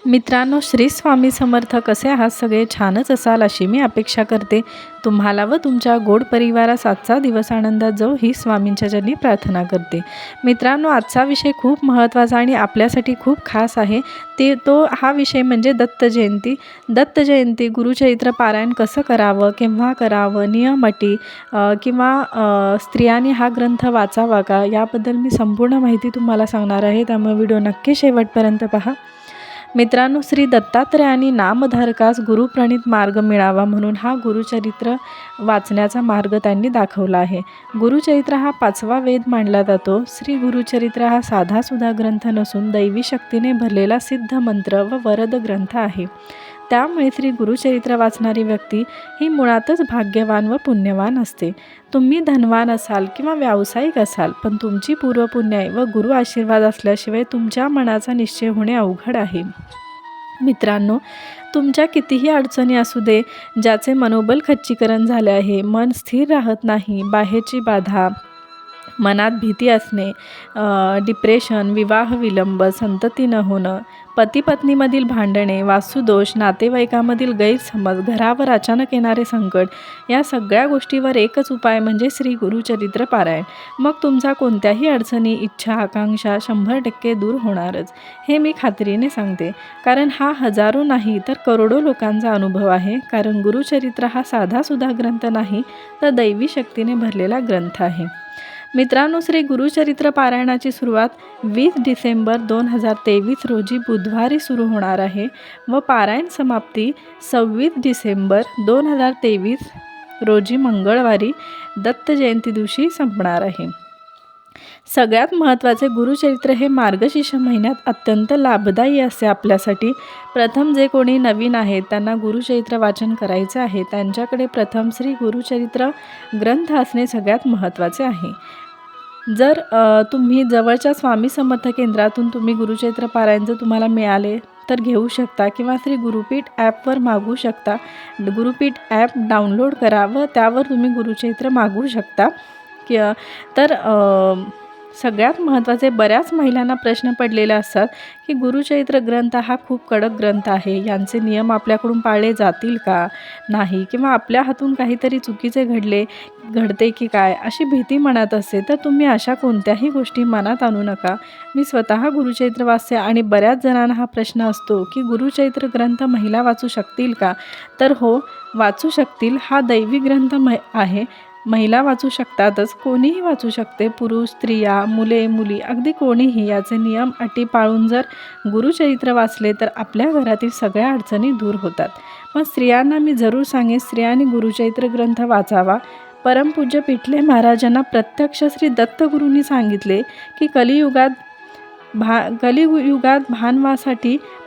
मित्रांनो, श्री स्वामी समर्थ. कसे आहात सगळे? छानच असाल अशी मी अपेक्षा करते. तुम्हाला व तुमच्या गोड परिवारास आजचा दिवस आनंदात जाऊ ही स्वामींच्या चरणी प्रार्थना करते. मित्रांनो, आजचा विषय खूप महत्त्वाचा आणि आपल्यासाठी खूप खास आहे. हा विषय म्हणजे दत्त जयंती. दत्त जयंती गुरुचरित्र पारायण कसं करावं, केव्हा करावं, नियम अटी किंवा स्त्रियांनी हा ग्रंथ वाचावा का, याबद्दल मी संपूर्ण माहिती तुम्हाला सांगणार आहे. त्यामुळे व्हिडिओ नक्की शेवटपर्यंत पहा. मित्रांनो, श्री दत्तात्रयानी नामधारकास गुरुप्रणित मार्ग मिळावा म्हणून हा गुरुचरित्र वाचण्याचा मार्ग त्यांनी दाखवला आहे. गुरुचरित्र हा 5वा वेद मानला जातो. श्री गुरुचरित्र हा साधासुधा ग्रंथ नसून दैवी शक्तीने भरलेला सिद्ध मंत्र व वरद ग्रंथ आहे. त्यामुळे श्री गुरुचरित्र वाचणारी व्यक्ती ही मुळातच भाग्यवान व पुण्यवान असते. तुम्ही धनवान असाल किंवा व्यावसायिक असाल, पण तुमची पूर्वपुण्याई व गुरु आशीर्वाद असल्याशिवाय तुमच्या मनाचा निश्चय होणे अवघड आहे. मित्रांनो, तुमच्या कितीही अडचणी असू दे, ज्याचे मनोबल खच्चीकरण झाले आहे, मन स्थिर राहत नाही, बाहेरची बाधा, मनात भीती असणे, डिप्रेशन, विवाह विलंब, संतती न होणं, पती पत्नीमधील भांडणे, वास्तुदोष, नातेवाईकामधील गैरसमज, घरावर अचानक येणारे संकट, या सगळ्या गोष्टीवर एकच उपाय म्हणजे श्री गुरुचरित्र पारायण. मग तुमचा कोणत्याही अडचणी, इच्छा, आकांक्षा 100% दूर होणारच, हे मी खात्रीने सांगते. कारण हा हजारो नाही तर करोडो लोकांचा अनुभव आहे. कारण गुरुचरित्र हा साधासुधा ग्रंथ नाही, तर दैवी शक्तीने भरलेला ग्रंथ आहे. मित्रांनो, श्री गुरुचरित्र पारायणाची सुरुवात 20 डिसेंबर 2023 रोजी बुधवारी सुरू होणार आहे व पारायण समाप्ती 26 डिसेंबर 2023 रोजी मंगळवारी दत्त जयंती दिवशी संपणार आहे. सगळ्यात महत्त्वाचे, गुरुचरित्र हे मार्गशीर्ष महिन्यात अत्यंत लाभदायी असते आपल्यासाठी. प्रथम जे कोणी नवीन आहेत त्यांना गुरुचरित्र वाचन करायचे आहे, त्यांच्याकडे प्रथम श्री गुरुचरित्र ग्रंथ असणे सगळ्यात महत्त्वाचे आहे. जर तुम्ही जवळच्या स्वामी समर्थ केंद्रातून तुम्ही गुरुचरित्र पारायण जर तुम्हाला मिळाले तर घेऊ शकता किंवा श्री गुरुपीठ ॲपवर मागवू शकता. गुरुपीठ ॲप डाउनलोड करा व त्यावर तुम्ही गुरुचरित्र मागवू शकता. तर सगळ्यात महत्त्वाचे, बऱ्याच महिलांना प्रश्न पडलेले असतात की गुरुचरित्र ग्रंथ हा खूप कडक ग्रंथ आहे, यांचे नियम आपल्याकडून पाळले जातील का नाही, किंवा आपल्या हातून काहीतरी चुकीचे घडते की काय, अशी भीती मनात असते. तर तुम्ही अशा कोणत्याही गोष्टी मनात आणू नका. मी स्वतः गुरुचरित्र वाचते आणि बऱ्याच जणांना हा प्रश्न असतो की गुरुचरित्र ग्रंथ महिला वाचू शकतील का? तर हो, वाचू शकतील. हा दैवी ग्रंथ आहे. महिला वाचू शकतातच, कोणीही वाचू शकते. पुरुष, स्त्रिया, मुले, मुली, अगदी कोणीही याचे नियम अटी पाळून जर गुरुचरित्र वाचले तर आपल्या घरातील सगळ्या अडचणी दूर होतात. मग स्त्रियांना मी जरूर सांगेन, स्त्रियांनी गुरुचरित्र ग्रंथ वाचावा. परमपूज्य पिठले महाराजांना प्रत्यक्ष श्री दत्तगुरूंनी सांगितले की कलियुगात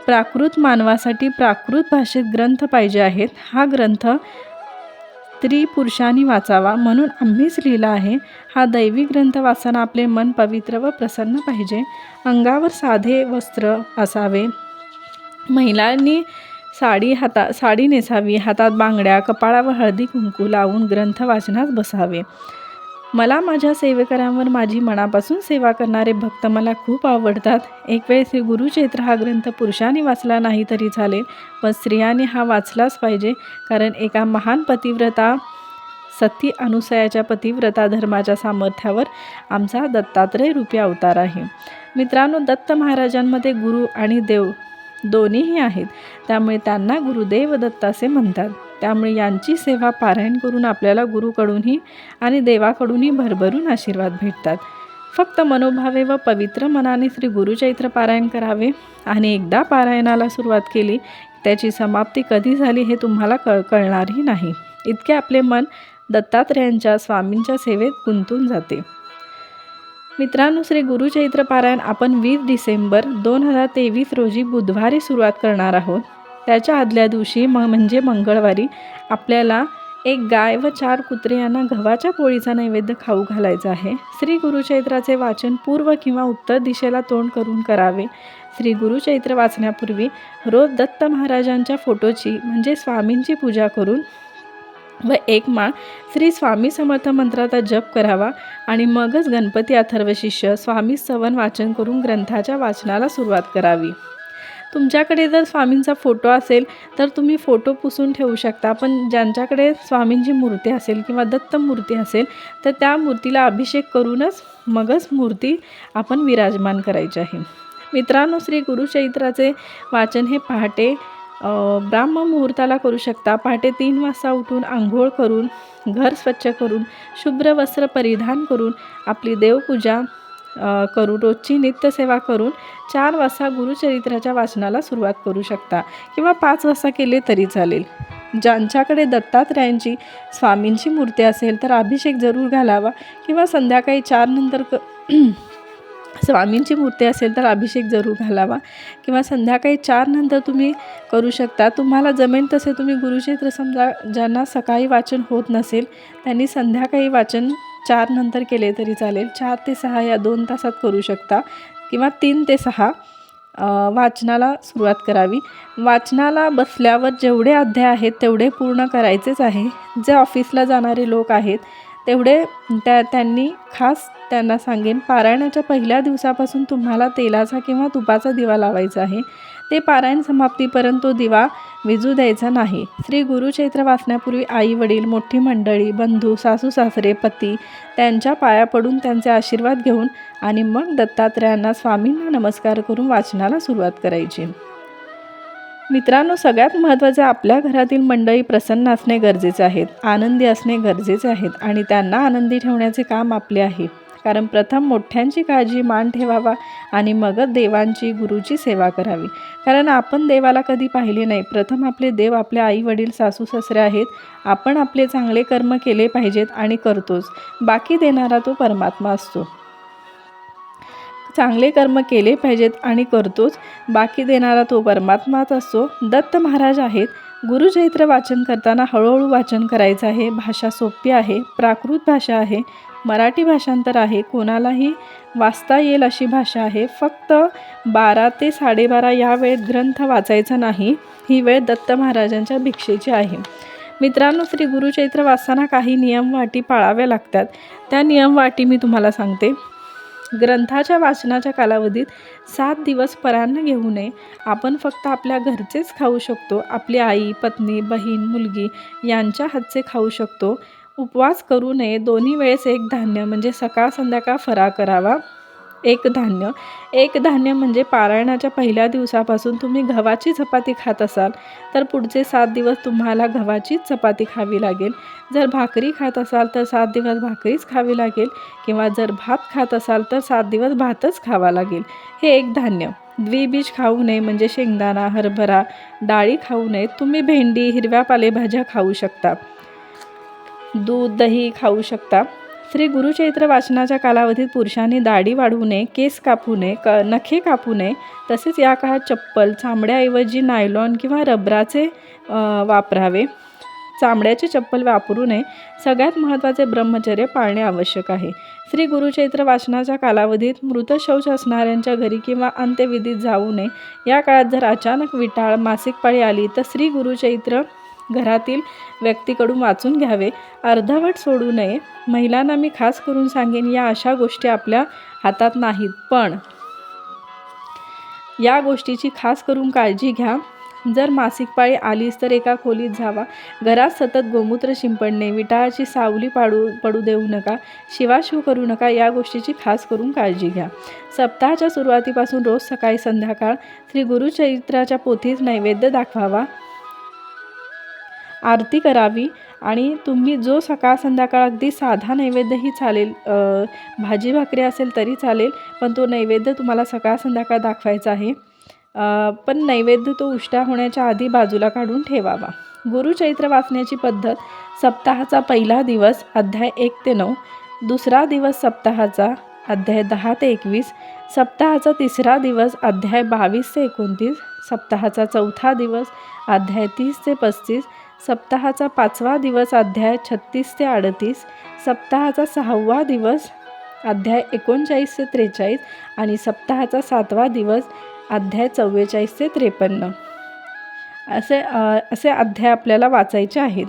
प्राकृत मानवासाठी प्राकृत भाषेत ग्रंथ पाहिजे आहेत. हा ग्रंथ स्त्री पुरुषांनी वाचावा म्हणून आम्हीच लिहिला आहे. हा दैवी ग्रंथ वाचताना आपले मन पवित्र व प्रसन्न पाहिजे. अंगावर साधे वस्त्र असावे. महिलांनी साडी नेसावी, हातात बांगड्या, कपाळावर हळदी कुंकू लावून ग्रंथ वाचनास बसावे. मला माझ्या सेवेकऱ्यांवर माझी मनापासून सेवा करणारे भक्त मला खूप आवडतात. एक वेळ श्री गुरुचरित्र हा ग्रंथ पुरुषांनी वाचला नाही तरी चालेल, पण स्त्रियांनी हा वाचलाच पाहिजे. कारण एका महान पतिव्रता सती अनुसयाच्या पतिव्रता धर्माच्या सामर्थ्यावर आमचा दत्तात्रय रूपी अवतार आहे. मित्रांनो, दत्त महाराजांमध्ये गुरु आणि देव दोन्हीही आहेत, त्यामुळे त्यांना गुरुदेव दत्त असे म्हणतात. त्यामुळे यांची सेवा पारायण करून आपल्याला गुरुकडूनही आणि देवाकडूनही भरभरून आशीर्वाद भेटतात. फक्त मनोभावे व पवित्र मनाने श्री गुरुचरित्र पारायण करावे आणि एकदा पारायणाला सुरुवात केली त्याची समाप्ती कधी झाली हे तुम्हाला कळणारही नाही. इतके आपले मन दत्तात्रयांच्या स्वामींच्या सेवेत गुंतून जाते. मित्रांनो, श्री गुरुचरित्र पारायण आपण 20 डिसेंबर 2023 रोजी बुधवारी सुरुवात करणार आहोत. त्याच्या आदल्या दिवशी म्हणजे मंगळवारी आपल्याला एक गाय व 4 कुत्रे यांना गव्हाच्या पोळीचा नैवेद्य खाऊ घालायचा आहे. श्री गुरुचरित्राचे वाचन पूर्व किंवा उत्तर दिशेला तोंड करून करावे. श्री गुरुचरित्र वाचण्यापूर्वी रोज दत्त महाराजांच्या फोटोची म्हणजे स्वामींची पूजा करून व एक माळ श्री स्वामी समर्थ मंत्राचा जप करावा आणि मगच गणपती अथर्वशीर्ष स्वामी स्तवन वाचन करून ग्रंथाच्या वाचनाला सुरुवात करावी. तुमच्याकडे जर स्वामींचा फोटो असेल तर तुम्ही फोटो पुसून ठेवू शकता, पण ज्यांच्याकडे स्वामींची मूर्ती असेल किंवा दत्त मूर्ती असेल तर त्या मूर्तीला अभिषेक करूनच मगच मूर्ती आपण विराजमान करायची आहे. मित्रांनो, श्री गुरुचरित्राचे वाचन हे पहाटे ब्राह्म मुहूर्ताला करू शकता. पहाटे 3 वाजता उठून आंघोळ करून, घर स्वच्छ करून, शुभ्र वस्त्र परिधान करून, आपली देवपूजा करून, रोजची नित्यसेवा करून 4 वाजता गुरुचरित्राच्या वाचनाला सुरुवात करू शकता किंवा 5 वाजता केले तरी चालेल. ज्यांच्याकडे दत्तात्रयांची स्वामींची मूर्ती असेल तर अभिषेक जरूर घालावा किंवा संध्याकाळी 4 नंतर स्वामींची मूर्ती असेल तर अभिषेक जरूर घालावा किंवा संध्याकाळी 4 नंतर तुम्ही करू शकता. तुम्हाला जमेल तसे तुम्ही गुरुचरित्र, समजा ज्यांना सकाळी वाचन होत नसेल त्यांनी संध्याकाळी वाचन 4 नंतर केले तरी चालेल. 4 ते 6 या 2 तासात करू शकता किंवा 3 ते 6 वाचनाला सुरुवात करावी. वाचनाला बसल्यावर जेवढे अध्याय आहेत तेवढे पूर्ण करायचेच आहे. जे ऑफिसला जाणारे लोक आहेत तेवढे त्यांनी खास त्यांना सांगेन, पारायणाच्या पहिल्या दिवसापासून तुम्हाला तेलाचा किंवा तुपाचा दिवा लावायचा आहे. ते पारायण समाप्तीपर्यंत तो दिवा विझू द्यायचा नाही. श्री गुरुचरित्र वाचण्यापूर्वी आई वडील, मोठी मंडळी, बंधू, सासू सासरे, पती त्यांच्या पाया पडून त्यांचे आशीर्वाद घेऊन आणि मग दत्तात्रयांना, स्वामींना नमस्कार करून वाचनाला सुरुवात करायची. मित्रांनो, सगळ्यात महत्त्वाचे आपल्या घरातील मंडळी प्रसन्न असणे गरजेचे आहेत, आनंदी असणे गरजेचे आहेत आणि त्यांना आनंदी ठेवण्याचे काम आपले आहे. कारण प्रथम मोठ्यांची काळजी, मान ठेवावा आणि मगच देवांची, गुरुची सेवा करावी. कारण आपण देवाला कधी पाहिले नाही. प्रथम आपले देव आपले आई वडील, सासू सासरे आहेत. आपण आपले चांगले कर्म केले पाहिजेत आणि करतोच. बाकी देणारा तो परमात्मा असतो. चांगले कर्म केले पाहिजेत आणि करतोच, बाकी देणारा तो परमात्माच असतो. दत्त महाराज आहेत. गुरुचरित्र वाचन करताना हळूहळू वाचन करायचं आहे. भाषा सोपी आहे, प्राकृत भाषा आहे, मराठी भाषांतर आहे, कोणालाही वाचता येईल अशी भाषा आहे. फक्त 12 ते 12:30 या वेळेत ग्रंथ वाचायचा नाही. ही वेळ दत्त महाराजांच्या भिक्षेची आहे. मित्रांनो, श्री गुरुचरित्र वाचताना काही नियमवाटी पाळाव्या लागतात. त्या नियमवाटी मी तुम्हाला सांगते. ग्रंथाच्या वाचनाच्या कालावधीत 7 दिवस परान्न घेऊ नये. आपण फक्त आपल्या घरचेच खाऊ शकतो. आपली आई, पत्नी, बहीण, मुलगी यांच्या हातचे खाऊ शकतो. उपवास करू नये. दोन्ही वेळेस एक धान्य म्हणजे सकाळ संध्याकाळ फराळ करावा. एक धान्य म्हणजे पारायणाच्या पहिल्या दिवसापासून तुम्ही गव्हाची चपाती खात असाल तर पुढचे 7 दिवस तुम्हाला गव्हाचीच चपाती खावी लागेल. जर भाकरी खात असाल तर 7 दिवस भाकरीच खावी लागेल किंवा जर भात खात असाल तर 7 दिवस भातच खावा लागेल. हे एक धान्य. द्विबीज खाऊ नये म्हणजे शेंगदाणा, हरभरा, डाळी खाऊ नयेत. तुम्ही भेंडी, हिरव्या पालेभाज्या खाऊ शकता. दूध, दही खाऊ शकता. श्री गुरुचरित्र वाचनाच्या कालावधीत पुरुषांनी दाढी वाढवू नये, केस कापू नये, नखे कापू नये. तसेच या काळात चप्पल चामड्याऐवजी नायलॉन किंवा रबराचे वापरावे. चामड्याचे चप्पल वापरू नये. सगळ्यात महत्त्वाचे ब्रह्मचर्य पाळणे आवश्यक आहे. श्री गुरुचरित्र वाचनाच्या कालावधीत मृत शौच असणाऱ्यांच्या घरी किंवा अंत्यविधीत जाऊ नये. या काळात जर अचानक विटाळ, मासिक पाळी आली तर श्री गुरुचरित्र घरातील व्यक्तीकडून वाचून घ्यावे. अर्धवट सोडू नये. महिलांना मी खास करून सांगेन, या अशा गोष्टी आपल्या हातात नाहीत, पण या गोष्टीची खास करून काळजी घ्या. जर मासिक पाळी आलीच तर एका खोलीत जावा. घरात सतत गोमूत्र शिंपडणे, विटाळाची सावली पडू देऊ नका, शिवाशिव करू नका. या गोष्टीची खास करून काळजी घ्या. सप्ताहाच्या सुरुवातीपासून रोज सकाळी संध्याकाळ श्री गुरुचरित्राच्या पोथीस नैवेद्य दाखवावा, आरती करावी आणि तुम्ही जो सकाळ संध्याकाळ अगदी साधा नैवेद्यही चालेल, भाजी भाकरी असेल तरी चालेल, पण तो नैवेद्य तुम्हाला सकाळ संध्याकाळ दाखवायचा आहे. पण नैवेद्य तो उष्टा होण्याच्या आधी बाजूला काढून ठेवावा. गुरुचरित्र वाचण्याची पद्धत: सप्ताहाचा पहिला दिवस अध्याय 1 ते 9, दुसरा दिवस सप्ताहाचा अध्याय 10 ते 21, सप्ताहाचा तिसरा दिवस अध्याय 22 ते 29, सप्ताहाचा चौथा दिवस अध्याय 30 ते 35, सप्ताहाचा 5वा दिवस अध्याय 36 ते 38, सप्ताहाचा 6वा दिवस अध्याय 39 ते 43 आणि सप्ताहाचा 7वा दिवस अध्याय 44 ते 53 असे अध्याय आपल्याला वाचायचे आहेत.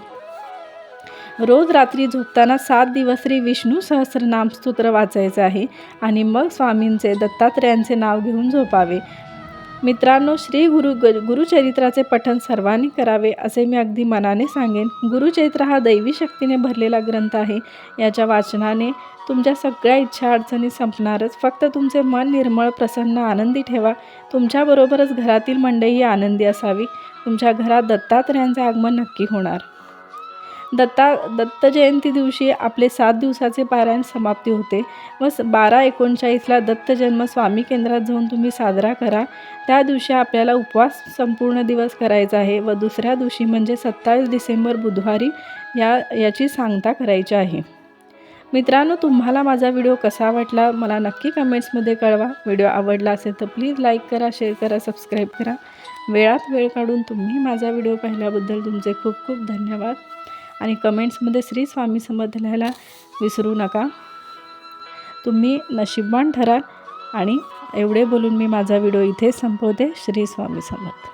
रोज रात्री झोपताना 7 दिवस श्री विष्णू सहस्रनाम स्तोत्र वाचायचं आहे आणि मग स्वामींचे दत्तात्रेयांचे नाव घेऊन झोपावे. मित्रांनो, गुरुचरित्राचे पठण सर्वांनी करावे असे मी अगदी मनाने सांगेन. गुरुचरित्र हा दैवी शक्तीने भरलेला ग्रंथ आहे. याच्या वाचनाने तुमच्या सगळ्या इच्छा अडचणी संपणारच. फक्त तुमचे मन निर्मळ, प्रसन्न, आनंदी ठेवा. तुमच्याबरोबरच घरातील मंडळी आनंदी असावी. तुमच्या घरात दत्तात्रेयांचे आगमन नक्की होणार. दत्त जयंती दिवशी आपले 7 दिवसाचे पारायण समाप्ती होते व 12/19 दत्त जन्म स्वामी केंद्रात जाऊन तुम्ही साजरा करा. त्या दिवशी आपल्याला उपवास संपूर्ण दिवस करायचा आहे व दुसऱ्या दिवशी म्हणजे 27 डिसेंबर बुधवारी याची सांगता करायची आहे. मित्रांनो, तुम्हाला माझा व्हिडिओ कसा वाटला मला नक्की कमेंट्समध्ये कळवा. व्हिडिओ आवडला असेल तर प्लीज लाईक करा, शेअर करा, सबस्क्राईब करा. वेळात वेळ काढून तुम्ही माझा व्हिडिओ पाहिल्याबद्दल तुमचे खूप खूप धन्यवाद. आणि कमेंट्समध्ये श्री स्वामी समर्थ लिहायला विसरू नका. तुम्ही नशीबवान ठराल. आणि एवढे बोलून मी माझा व्हिडिओ इथे संपवते. श्री स्वामी समर्थ.